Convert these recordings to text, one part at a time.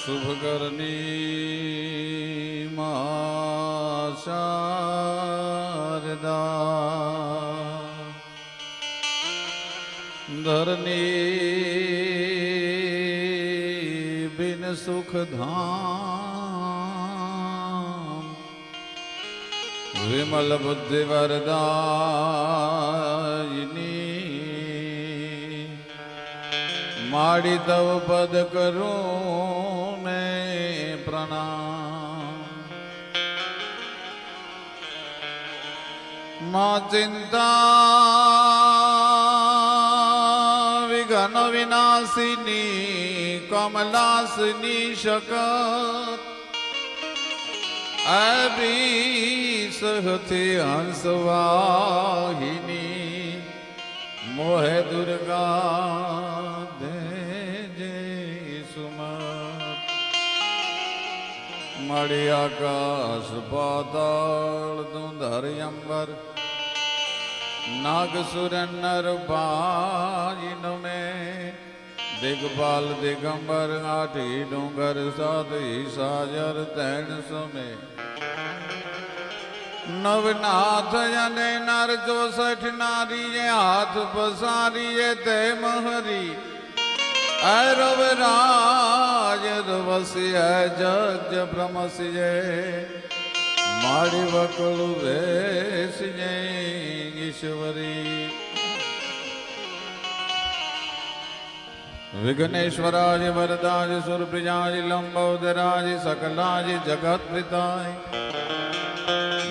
શુભકરની મા શારદા ધરની બિન સુખધામ વિમલ બુદ્ધિ વરદાયિની માડી તવ પદ કરું મેં પ્રણામ માં ચિંતા વિઘ્ન વિનાશિની કમલાસની શકત અભી સહથી હંસવાહિની મોહે દુર્ગા દેજે સુમત મળી આકાશ પાતાળ ધુંધર અંબર નાગસુર નર પાયન में दिग्पाल दिगंबर आठी डूंगर साधी साजर तैन समय नवनाथ जने नर 64 नारी हाथ पसारी ते महरी अरव राज रवसी जग ब्रह्मसी माड़ी वकल वेश ईश्वरी विघ्नेश्वराज वरदाज सुरप्रियाज लंबोदराज सकलाज जगत पिताय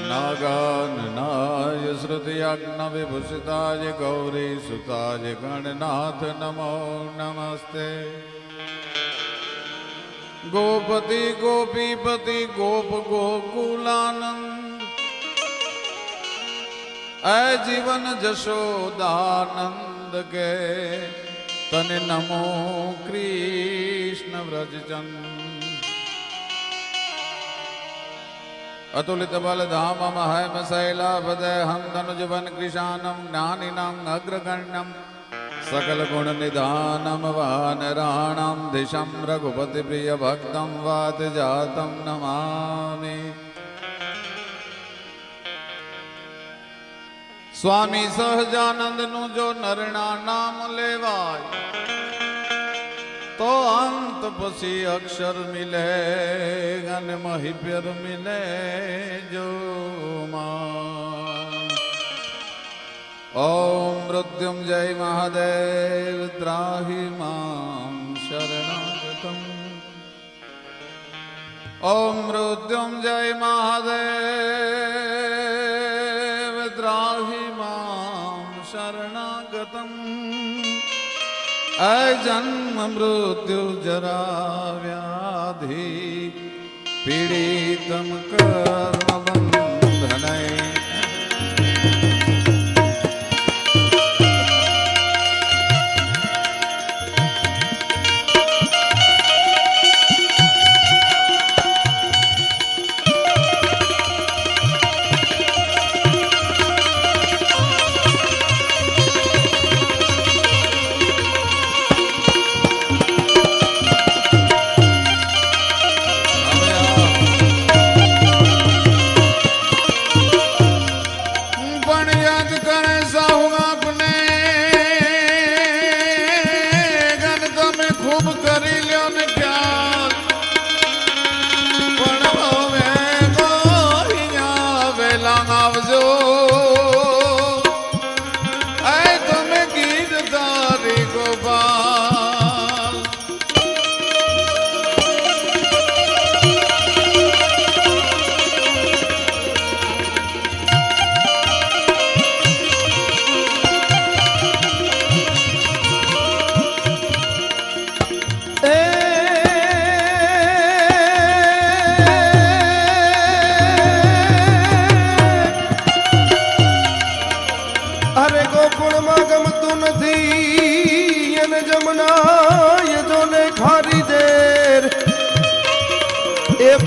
नागान नाय श्रुति अग्न विभूषिताज गौरी सुताज गणनाथ नमो नमस्ते गोपति गोपीपति गोप गोकुलानंद अजीवन जशोदानंद के तने नमो कृष्ण व्रजचंद अतुलित बल धाम महम शैलाभदय हम धनुजवन कृशानम ज्ञानिनाम अग्रगण्यम सकल गुण निधानम वानराणाम दिशम रघुपति प्रिय भक्तम वात जातम नमामि स्वामी सहजानंद नु जो नरना नाम लेवाय तो अंत पसी अक्षर मिले गन महिप्यर मिले जो मान ओम मृत्युंजय महादेव त्राहि मां शरणागतम् ओम मृत्युंजय महादेव त्राहि मां शरणागतम् अजन्म मृत्यु जरा व्याधि पीड़ितम कर्म बंधनय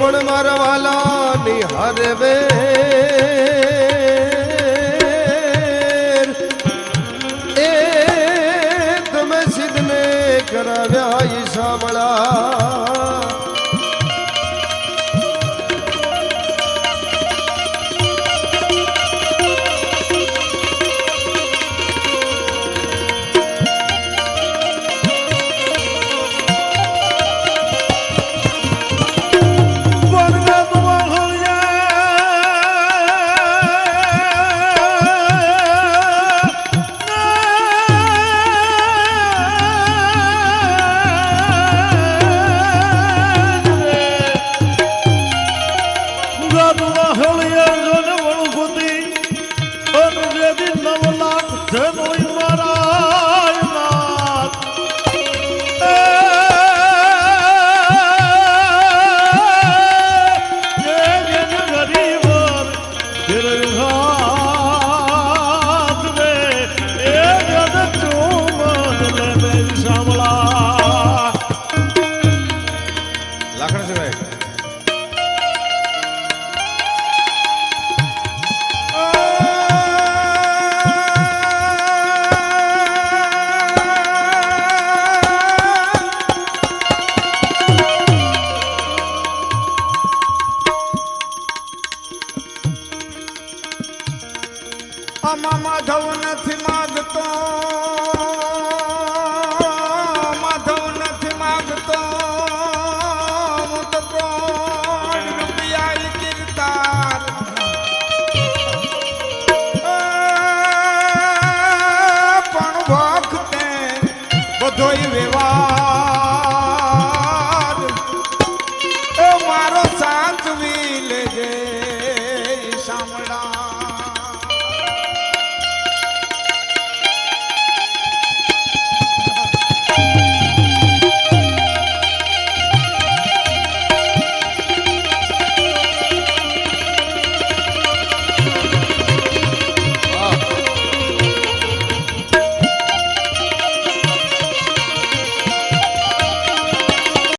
पण मारा वाला निहार वेर ए તમે સિદ્ધને કરાવ્યા ઈ સાંભળા